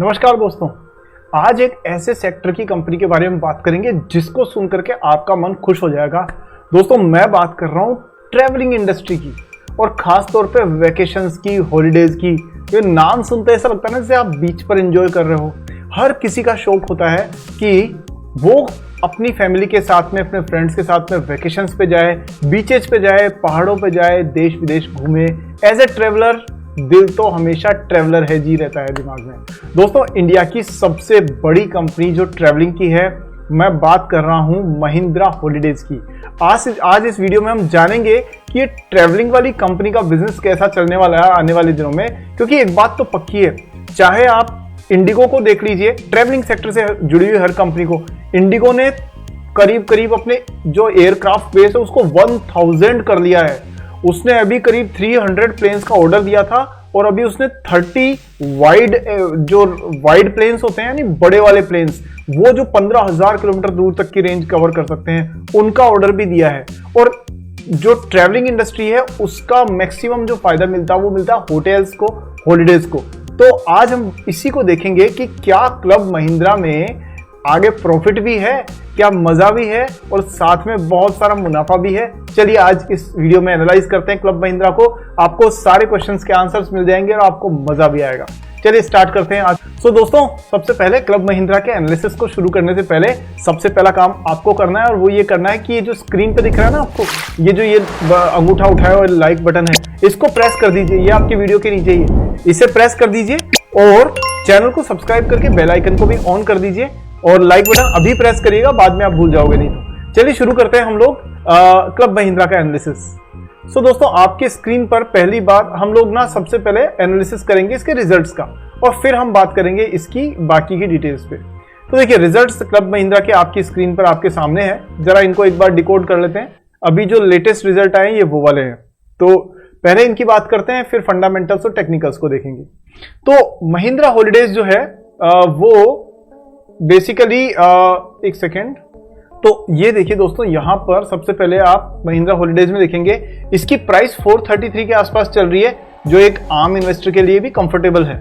नमस्कार दोस्तों, आज एक ऐसे सेक्टर की कंपनी के बारे में बात करेंगे जिसको सुनकर के आपका मन खुश हो जाएगा। दोस्तों, मैं बात कर रहा हूँ ट्रैवलिंग इंडस्ट्री की और खास तौर पे वेकेशंस की, हॉलीडेज की। ये नाम सुनते ऐसा लगता है ना जैसे आप बीच पर एंजॉय कर रहे हो। हर किसी का शौक होता है कि वो अपनी फैमिली के साथ में, अपने फ्रेंड्स के साथ में वेकेशंस पे जाए, बीचेज पे जाए, पहाड़ों पे जाए, देश विदेश घूमे। एज ए ट्रेवलर दिल तो हमेशा ट्रैवलर है जी रहता है दिमाग में। दोस्तों, इंडिया की सबसे बड़ी कंपनी जो ट्रैवलिंग की है, मैं बात कर रहा हूं महिंद्रा हॉलीडेज की। आज इस वीडियो में हम जानेंगे कि ये ट्रैवलिंग वाली कंपनी का बिजनेस कैसा चलने वाला है आने वाले दिनों में। क्योंकि एक बात तो पक्की है, चाहे आप इंडिगो को देख लीजिए, ट्रैवलिंग सेक्टर से जुड़ी हुई हर कंपनी को। इंडिगो ने करीब अपने जो एयरक्राफ्ट बेस है उसको 1000 कर लिया है। उसने अभी करीब 300 प्लेन्स का ऑर्डर दिया था और अभी उसने 30 वाइड प्लेन्स होते हैं, यानी बड़े वाले प्लेन्स, वो जो 15,000 किलोमीटर दूर तक की रेंज कवर कर सकते हैं, उनका ऑर्डर भी दिया है। और जो ट्रैवलिंग इंडस्ट्री है उसका मैक्सिमम जो फायदा मिलता है वो मिलता है होटल्स को, हॉलीडेज को। तो आज हम इसी को देखेंगे कि क्या क्लब महिंद्रा में आगे प्रॉफिट भी है, क्या मजा भी है और साथ में बहुत सारा मुनाफा भी है। चलिए आज इस वीडियो में एनालाइज करते हैं क्लब महिंद्रा को। आपको सारे क्वेश्चंस के आंसर्स मिल जाएंगे और आपको मजा भी आएगा। चलिए स्टार्ट करते हैं आज। दोस्तों, सबसे पहले क्लब महिंद्रा के एनालिसिस को शुरू करने से पहले सबसे पहला काम आपको करना है और वो ये करना है कि ये जो स्क्रीन पे दिख रहा है ना आपको, ये अंगूठा उठाया हुआ लाइक बटन है, इसको प्रेस कर दीजिए। ये आपके वीडियो के नीचे ही इसे प्रेस कर दीजिए और चैनल को सब्सक्राइब करके बेल आइकन को भी ऑन कर दीजिए और लाइक बटन अभी प्रेस करिएगा, बाद में आप भूल जाओगे नहीं तो। चलिए शुरू करते हैं हम लोग क्लब महिंद्रा का एनालिसिस। दोस्तों, आपके स्क्रीन पर पहली बार हम लोग ना सबसे पहले एनालिसिस करेंगे इसके रिजल्ट्स का और फिर हम बात करेंगे इसकी बाकी की डिटेल्स पे। तो देखिए, रिजल्ट्स क्लब महिंद्रा के आपकी स्क्रीन पर आपके सामने है। जरा इनको एक बार डिकोड कर लेते हैं। अभी जो लेटेस्ट रिजल्ट आए ये वो वाले हैं। तो पहले इनकी बात करते हैं, फिर फंडामेंटल्स और टेक्निकल्स को देखेंगे। तो महिंद्रा हॉलीडेज जो है वो बेसिकली एक सेकेंड, तो ये देखिए दोस्तों, यहां पर सबसे पहले आप महिंद्रा हॉलीडेज में देखेंगे इसकी प्राइस 433 के आसपास चल रही है, जो एक आम इन्वेस्टर के लिए भी कंफर्टेबल है।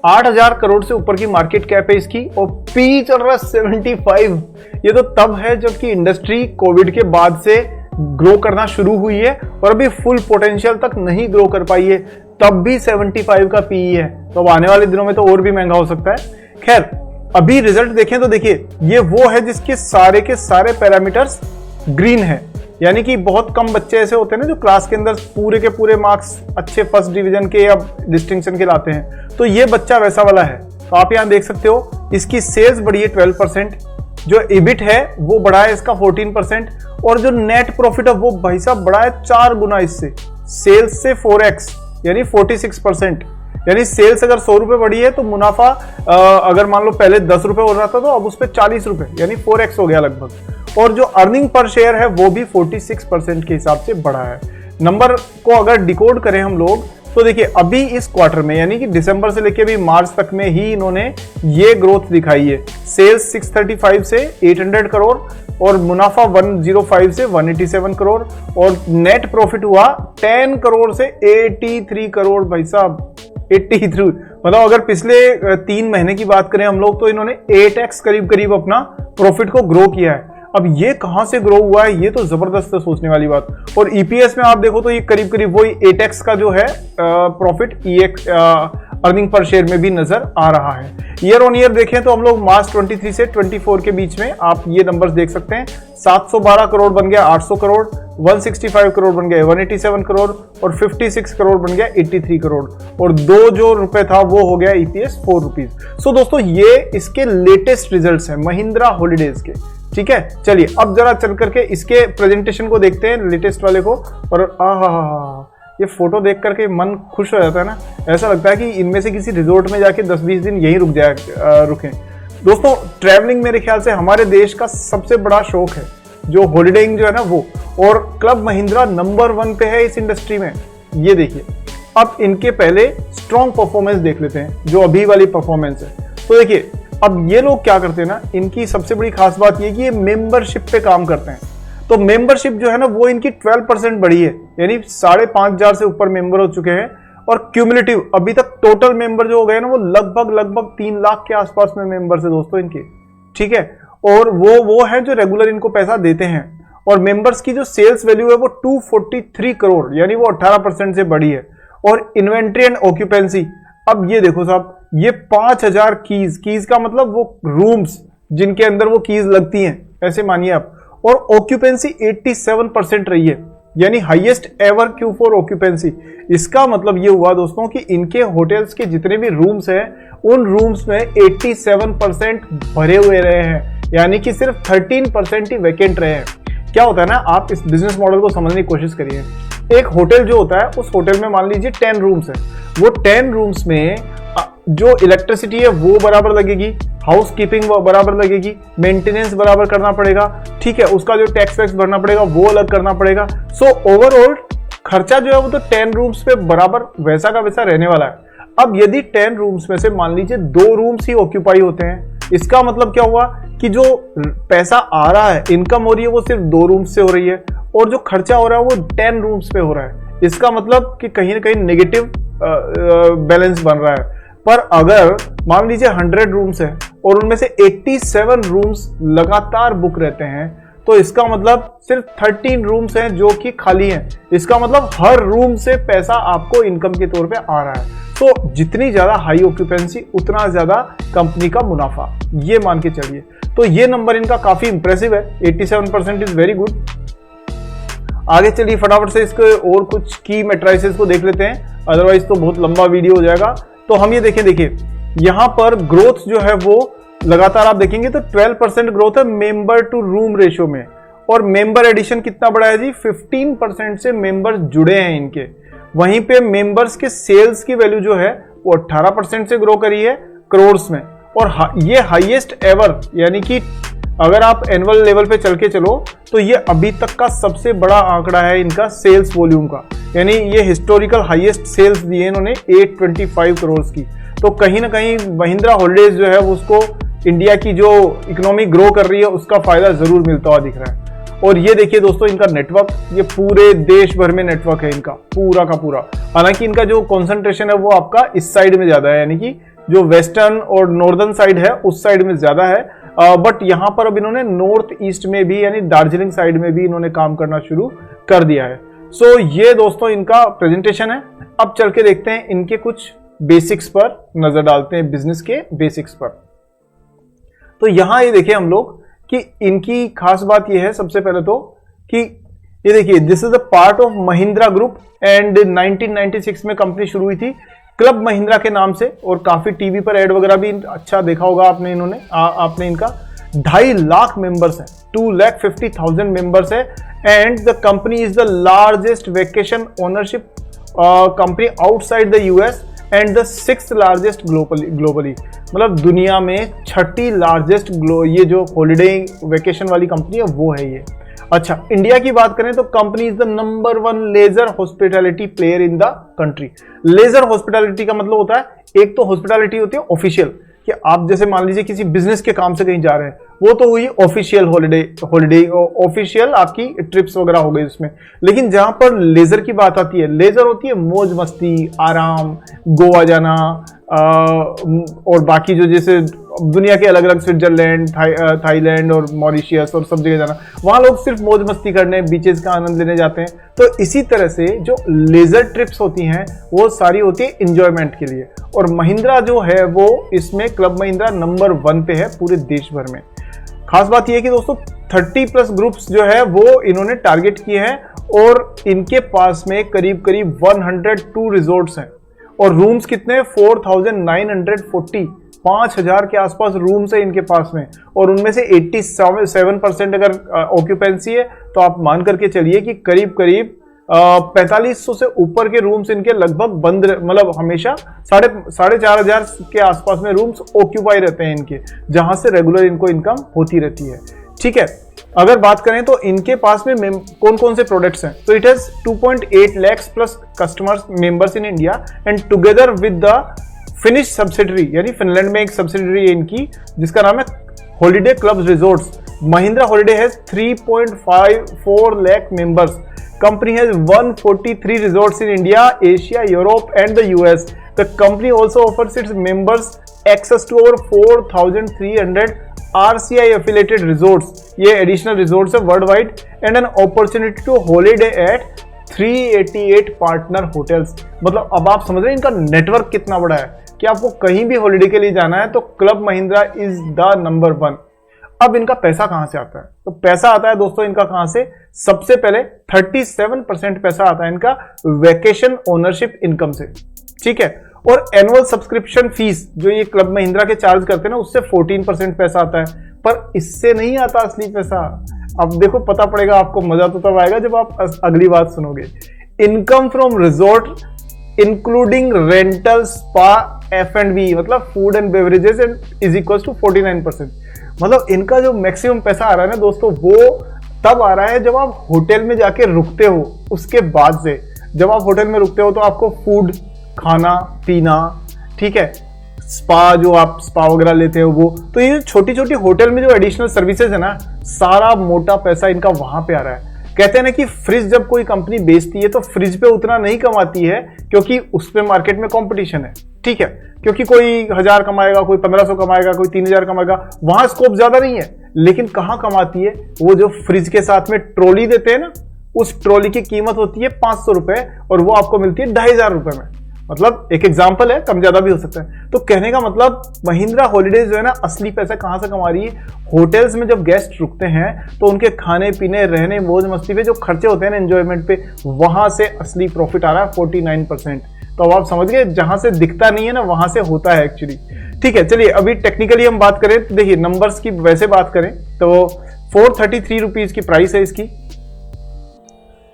8,000 करोड़ से ऊपर की मार्केट कैप है इसकी और पी चल रहा है 75। ये तो तब है जबकि इंडस्ट्री कोविड के बाद से ग्रो करना शुरू हुई है और अभी फुल पोटेंशियल तक नहीं ग्रो कर पाई है, तब भी 75 का पी है। तो अब आने वाले दिनों में तो और भी महंगा हो सकता है। खैर, अभी रिजल्ट देखें तो देखिए, ये वो है जिसके सारे के सारे पैरामीटर्स ग्रीन है। यानी कि बहुत कम बच्चे ऐसे होते हैं ना जो क्लास के अंदर पूरे के पूरे मार्क्स अच्छे फर्स्ट डिवीजन के या डिस्टिंक्शन के लाते हैं, तो ये बच्चा वैसा वाला है। तो आप यहां देख सकते हो इसकी सेल्स बढ़ी है 12%, जो इबिट है वो बढ़ा है इसका 14% और जो नेट प्रॉफिट है वो भाई साहब बढ़ा है 4 गुना इससे, सेल्स से 4x यानी 46%। यानी सेल्स अगर 100 रुपए बढ़ी है तो मुनाफा अगर मान लो पहले 10 रुपए हो रहा था तो अब उस पर 40 रुपए यानी 4x हो गया लगभग। और जो अर्निंग पर शेयर है वो भी 46% के हिसाब से बढ़ा है। नंबर को अगर डिकोड करें हम लोग तो देखिए, अभी इस क्वार्टर में यानी कि दिसंबर से लेके अभी मार्च तक में ही इन्होंने ये ग्रोथ दिखाई है। सेल्स 635 से 800 करोड़ और मुनाफा 105 से 187 करोड़ और नेट प्रॉफिट हुआ 10 करोड़ से 83 करोड़। भाई साहब 83, मतलब अगर पिछले 3 महीने की बात करें हम लोग तो इन्होंने 8x करीब अपना प्रॉफिट को ग्रो किया है। अब ये कहां से ग्रो हुआ है, ये तो जबरदस्त है सोचने वाली बात। और ईपीएस में आप देखो तो ये करीब वही 8x का जो है प्रॉफिट अर्निंग पर शेयर में भी नजर आ रहा है। ईयर ऑन ईयर देखें तो हम लोग मार्च 23 से 24 के बीच में आप ये नंबर्स देख सकते हैं। 712 करोड़ बन गया 800 करोड़, 165 करोड़ बन गया 187 करोड़ और 56 करोड़ बन गया 83 करोड़ और 2 जो रुपए था वो हो गया ईपीएस 4 रुपीज। सो दोस्तों, ये इसके लेटेस्ट रिजल्ट्स हैं महिंद्रा हॉलीडेज के। ठीक है, चलिए अब जरा चल करके इसके प्रेजेंटेशन को देखते हैं लेटेस्ट वाले को। और ये फोटो देख करके मन खुश हो जाता है ना, ऐसा लगता है कि इनमें से किसी रिजोर्ट में जाके 10-20 दिन यहीं रुकें। दोस्तों, ट्रैवलिंग मेरे ख्याल से हमारे देश का सबसे बड़ा शौक है, जो हॉलीडेइंग जो है ना वो, और क्लब महिंद्रा नंबर 1 पे है इस इंडस्ट्री में। ये देखिए, अब इनके पहले स्ट्रॉन्ग परफॉर्मेंस देख लेते हैं, जो अभी वाली परफॉर्मेंस है। तो देखिए, अब ये लोग क्या करते हैं ना, इनकी सबसे बड़ी खास बात ये कि ये मेंबरशिप पे काम करते हैं। तो मेंबरशिप जो है ना वो इनकी 12% बढ़ी है, यानी 5,500 से ऊपर मेंबर हो चुके हैं और क्यूमुलेटिव अभी तक टोटल मेंबर जो हो गए ना वो लगभग 3 लाख के आसपास में मेंबर्स है दोस्तों इनके, ठीक है। और वो है जो रेगुलर इनको पैसा देते हैं। और मेंबर्स की जो सेल्स वैल्यू है वो 243 करोड़ यानी वो 18% से बढ़ी है। और इन्वेंट्री एंड ऑक्यूपेंसी, अब ये देखो साहब, ये 5000 कीज का मतलब वो रूम्स जिनके अंदर वो कीज लगती हैं, ऐसे मानिए आप। और ऑक्यूपेंसी 87% रही है, यानी हाईएस्ट एवर Q4 ऑक्यूपेंसी। इसका मतलब ये हुआ दोस्तों कि इनके होटल्स के जितने भी रूम्स हैं उन रूम्स में 87% भरे हुए रहे हैं, यानी कि सिर्फ 13% ही वैकेंट रहे हैं। क्या होता है ना, आप इस बिजनेस मॉडल को समझने की कोशिश करिए। एक होटल जो होता है उस होटल में मान लीजिए 10 रूम्स है, वो 10 रूम्स में जो इलेक्ट्रिसिटी है वो बराबर लगेगी, हाउस कीपिंग बराबर लगेगी, मेंटेनेंस बराबर करना पड़ेगा, ठीक है, उसका जो टैक्स वैक्स भरना पड़ेगा वो अलग करना पड़ेगा। सो ओवरऑल खर्चा जो है वो तो 10 रूम्स पे बराबर वैसा का वैसा रहने वाला है। अब यदि 10 रूम्स में से मान लीजिए 2 रूम्स ही ऑक्यूपाई होते हैं, इसका मतलब क्या हुआ कि जो पैसा आ रहा है, इनकम हो रही है वो सिर्फ 2 रूम्स से हो रही है, और जो खर्चा हो रहा है वो 10 रूम्स पे हो रहा है। इसका मतलब कि कहीं ना कहीं नेगेटिव बैलेंस बन रहा है। पर अगर मान लीजिए 100 रूम्स है और उनमें से 87 रूम्स लगातार बुक रहते हैं, तो इसका मतलब सिर्फ 13 रूम्स हैं जो कि खाली हैं। इसका मतलब हर रूम से पैसा आपको इनकम के तौर पे आ रहा है। तो जितनी ज्यादा हाई ऑक्यूपेंसी उतना ज्यादा कंपनी का मुनाफा, ये मान के चलिए। तो ये नंबर इनका काफी इंप्रेसिव है, 87% इज वेरी गुड। आगे चलिए फटाफट से इसके और कुछ की मेट्राइसेस को देख लेते हैं, अदरवाइज तो बहुत लंबा वीडियो हो जाएगा। तो हम ये देखिए यहां पर ग्रोथ जो है वो लगातार आप देखेंगे तो 12% ग्रोथ है मेंबर टू रूम रेशियो में। और मेंबर एडिशन कितना बड़ा है जी, 15% से मेंबर्स जुड़े हैं इनके। वहीं पे मेंबर्स के सेल्स की वैल्यू जो है वो 18% से ग्रो करी है करोड़्स में। और ये हाईएस्ट एवर, यानी कि अगर आप एनुअल लेवल पे चल के चलो तो ये अभी तक का सबसे बड़ा आंकड़ा है इनका सेल्स वॉल्यूम का, यानी ये हिस्टोरिकल हाईएस्ट सेल्स दिए इन्होंने 825 करोड़ की। तो कहीं ना कहीं महिंद्रा हॉलिडेज जो है उसको इंडिया की जो इकोनॉमी ग्रो कर रही है उसका फायदा जरूर मिलता हुआ दिख रहा है। और ये देखिए दोस्तों इनका नेटवर्क, ये पूरे देश भर में नेटवर्क है इनका पूरा का पूरा। हालांकि इनका जो कॉन्सेंट्रेशन है वो आपका इस साइड में ज्यादा है, यानी कि जो वेस्टर्न और नॉर्दर्न साइड है उस साइड में ज्यादा है। बट यहां पर अब इन्होंने नॉर्थ ईस्ट में भी यानी दार्जिलिंग साइड में भी इन्होंने काम करना शुरू कर दिया है। सो ये दोस्तों इनका प्रेजेंटेशन है। अब चल के देखते हैं इनके कुछ बेसिक्स पर नजर डालते हैं, बिजनेस के बेसिक्स पर। तो यहां ये देखिए हम लोग कि इनकी खास बात ये है सबसे पहले तो कि ये देखिए this is a part of Mahindra group and 1996 में कंपनी शुरू हुई थी क्लब महिंद्रा के नाम से। और काफी टीवी पर एड वगैरह भी अच्छा देखा होगा आपने, आपने इनका 2.5 लाख मेंबर्स है, 2,50,000 मेंबर्स है। And the company is the largest vacation ownership company outside the US and the 6th largest globally, मतलब दुनिया में 6ठी लार्जेस्ट ये जो हॉलिडे वेकेशन वाली कंपनी है वो है ये। अच्छा, इंडिया की बात करें तो company is the number 1 leisure hospitality player in the country. Leisure hospitality का मतलब होता है, एक तो हॉस्पिटैलिटी होती है ऑफिशियल, कि आप जैसे मान लीजिए किसी बिजनेस के काम से कहीं जा रहे हैं, वो तो हुई ऑफिशियल हॉलिडे ऑफिशियल आपकी ट्रिप्स वगैरह हो गई उसमें। लेकिन जहां पर लेजर की बात आती है, लेजर होती है मौज मस्ती, आराम, गोवा जाना और बाकी जो जैसे दुनिया के अलग अलग स्विट्जरलैंड, थाईलैंड और मॉरिशियस और सब जगह जाना, वहां लोग सिर्फ मौज मस्ती करने, बीचेस का आनंद लेने जाते हैं। तो इसी तरह से जो लेजर ट्रिप्स होती हैं वो सारी होती है इंजॉयमेंट के लिए। और महिंद्रा जो है वो इसमें क्लब महिंद्रा नंबर 1 पे है पूरे देश भर में। खास बात यह है कि दोस्तों 30+ ग्रुप्स जो है वो इन्होंने टारगेट किए हैं और इनके पास में करीब 102 रिजॉर्ट्स हैं। और रूम्स कितने, 4,940, 5,000 के आसपास रूम्स है इनके पास में। और उनमें से 87% अगर ऑक्यूपेंसी है तो आप मान करके चलिए कि करीब 4500 से ऊपर के रूम्स इनके लगभग बंद, मतलब हमेशा 4,500 के आसपास में रूम्स ऑक्यूपाई रहते हैं इनके, जहां से रेगुलर इनको इनकम होती रहती है। ठीक है, अगर बात करें तो इनके पास में कौन कौन से प्रोडक्ट्स हैं, तो it has 2.8 lakhs plus customers members in India and together with the finish subsidiary, यानी फिनलैंड में एक सब्सिडरी है इनकी जिसका नाम है holiday clubs resorts. Mahindra holiday has 3.54 lakh members. company has 143 resorts in India, Asia, Europe and the US. The company also offers its members access to over 4,300 RCI affiliated resorts. ये additional resorts है worldwide and an opportunity to holiday at 388 partner hotels. मतलब अब आप समझ रहे हैं इनका network कितना बड़ा है कि आपको कहीं भी हॉलिडे के लिए जाना है तो club Mahindra is the number 1। अब इनका पैसा कहां से आता है? तो पैसा आता है दोस्तों इनका कहां से? सबसे पहले 37% पैसा आता है इनका वैकेशन ओनरशिप इनकम से, ठीक है। और एनुअल सब्सक्रिप्शन फीस जो ये क्लब महिंद्रा के चार्ज करते हैं ना, उससे 14% पैसा आता है। पर इससे नहीं आता असली पैसा। अब देखो पता पड़ेगा आपको, मजा तो तब आएगा जब आप अगली बात सुनोगे। Income from resort including rental, spa, F&B मतलब food and beverages and is equal to 49%। मतलब इनका जो मैक्सिमम पैसा आ रहा है ना दोस्तों, वो तब आ रहा है जब आप होटल में जाके रुकते हो। उसके बाद से जब आप होटल में रुकते हो तो आपको फूड, खाना पीना, ठीक है, स्पा जो आप स्पा वगैरह लेते हो वो, तो ये छोटी छोटी होटल में जो एडिशनल सर्विसेज है ना, सारा मोटा पैसा इनका वहां पे आ रहा है। कहते हैं ना कि फ्रिज जब कोई कंपनी बेचती है तो फ्रिज पे उतना नहीं कमाती है क्योंकि उस पे मार्केट में कंपटीशन है, ठीक है, क्योंकि कोई 1000 कमाएगा, कोई 1500 कमाएगा, कोई 3000 कमाएगा, वहां स्कोप ज्यादा नहीं है। लेकिन कहां कमाती है? वो जो फ्रिज के साथ में ट्रॉली देते हैं ना, उस ट्रॉली की कीमत होती है 500 रुपए और वो आपको मिलती है 2500 रुपए में। मतलब एक एग्जाम्पल है, कम ज्यादा भी हो सकता है। तो कहने का मतलब महिंद्रा हॉलिडेज जो है ना, असली पैसा कहां से कमा रही है? होटल्स में जब गेस्ट रुकते हैं तो उनके खाने पीने, रहने, मौज मस्ती पे जो खर्चे होते हैं ना, एंजॉयमेंट पे, वहां से असली प्रॉफिट आ रहा है 49%। तो अब आप समझ गए, जहां से दिखता नहीं है ना, वहां से होता है एक्चुअली, ठीक है। चलिए अभी टेक्निकली हम बात करें तो देखिए नंबर्स की वैसे बात करें तो 433 रुपीज की प्राइस है इसकी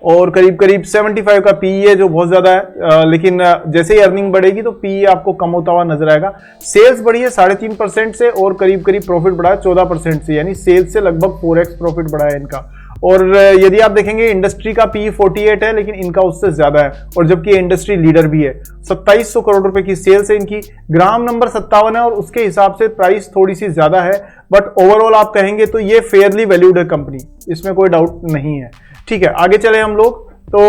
और करीब करीब 75 का पीई है, जो बहुत ज्यादा है। लेकिन जैसे ही अर्निंग बढ़ेगी तो पीई आपको कम होता हुआ नजर आएगा। सेल्स बढ़ी है 3.5% से और करीब करीब प्रॉफिट बढ़ा है 14% से, यानी सेल्स से लगभग 4x प्रॉफिट बढ़ा है इनका। और यदि आप देखेंगे इंडस्ट्री का पीई 48 है, लेकिन इनका उससे ज्यादा है, और जबकि इंडस्ट्री लीडर भी है। 2700 करोड़ रुपए की सेल्स है इनकी, ग्राम नंबर 57 है और उसके हिसाब से प्राइस थोड़ी सी ज्यादा है, बट ओवरऑल आप कहेंगे तो ये फेयरली वैल्यूड है कंपनी, इसमें कोई डाउट नहीं है, ठीक है। आगे चले हम लोग तो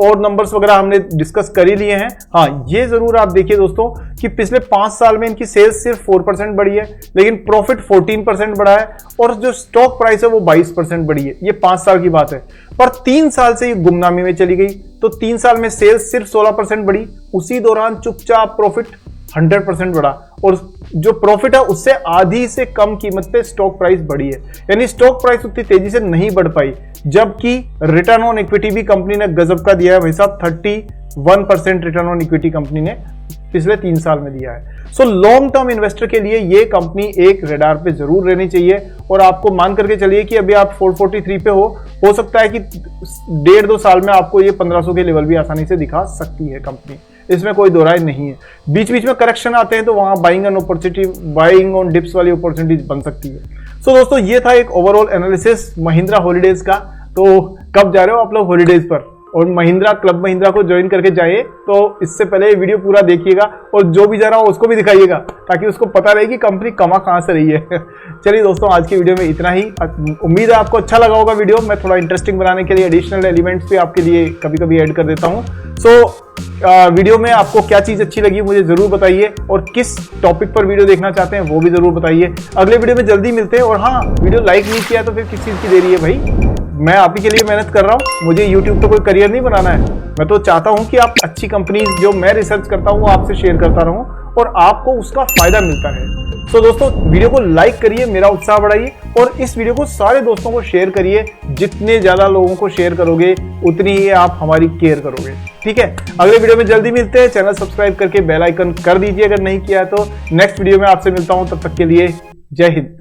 और नंबर्स वगैरह हमने डिस्कस कर ही लिए हैं। हाँ, ये जरूर आप देखिए दोस्तों कि पिछले 5 साल में इनकी सेल्स सिर्फ 4% बढ़ी है, लेकिन प्रॉफिट 14% बढ़ा है और जो स्टॉक प्राइस है वो 22% बढ़ी है। ये 5 साल की बात है, पर 3 साल से ये गुमनामी में चली गई। तो 3 साल में सेल्स सिर्फ 16% बढ़ी, उसी दौरान चुपचाप प्रॉफिट 100% बढ़ा और जो प्रॉफिट है उससे आधी से कम कीमत पे स्टॉक प्राइस बढ़ी है, यानी स्टॉक प्राइस उतनी तेजी से नहीं बढ़ पाई। जबकि रिटर्न ऑन इक्विटी भी कंपनी ने गजब का दिया है भाई साहब, 31% रिटर्न ऑन इक्विटी कंपनी ने पिछले 3 साल में दिया है। सो लॉन्ग टर्म इन्वेस्टर के लिए ये कंपनी एक रडार पे जरूर रहनी चाहिए। और आपको मान करके चलिए कि अभी आप 443 पे हो सकता है कि 1.5-2 साल में आपको ये 1500 के लेवल भी आसानी से दिखा सकती है कंपनी, इसमें कोई दो राय नहीं है। बीच बीच में करेक्शन आते हैं तो वहां बाइंग ऑन डिप्स वाली अपॉर्चुनिटीज बन सकती है। सो दोस्तों ये था एक ओवरऑल एनालिसिस महिंद्रा हॉलिडेज का। तो कब जा रहे हो आप लोग हॉलिडेज पर और महिंद्रा क्लब महिंद्रा को ज्वाइन करके जाइए, तो इससे पहले वीडियो पूरा देखिएगा और जो भी जा रहा हो उसको भी दिखाइएगा ताकि उसको पता रहे कि कंपनी कमा कहां से रही है। चलिए दोस्तों आज की वीडियो में इतना ही। उम्मीद है आपको अच्छा लगा होगा वीडियो। मैं थोड़ा इंटरेस्टिंग बनाने के लिए एडिशनल एलिमेंट्स भी आपके लिए कभी कभी ऐड कर देता हूं। वीडियो में आपको क्या चीज अच्छी लगी मुझे जरूर बताइए और किस टॉपिक पर वीडियो देखना चाहते हैं वो भी जरूर बताइए। अगले वीडियो में जल्दी मिलते हैं। और हाँ, वीडियो लाइक नहीं किया तो फिर किस चीज की देरी है भाई, मैं आप ही के लिए मेहनत कर रहा हूं। मुझे YouTube पे कोई करियर नहीं बनाना है, मैं तो चाहता हूं कि आप अच्छी कंपनीज जो मैं रिसर्च करता हूं वो आपसे शेयर करता रहूं और आपको उसका फायदा मिलता है। तो दोस्तों वीडियो को लाइक करिए, मेरा उत्साह बढ़ाइए और इस वीडियो को सारे दोस्तों को शेयर करिए। जितने ज्यादा लोगों को शेयर करोगे उतनी ही आप हमारी केयर करोगे, ठीक है। अगले वीडियो में जल्दी मिलते हैं। चैनल सब्सक्राइब करके बेल आइकन कर दीजिए अगर नहीं किया तो। नेक्स्ट वीडियो में आपसे मिलता हूं, तब तक के लिए जय हिंद।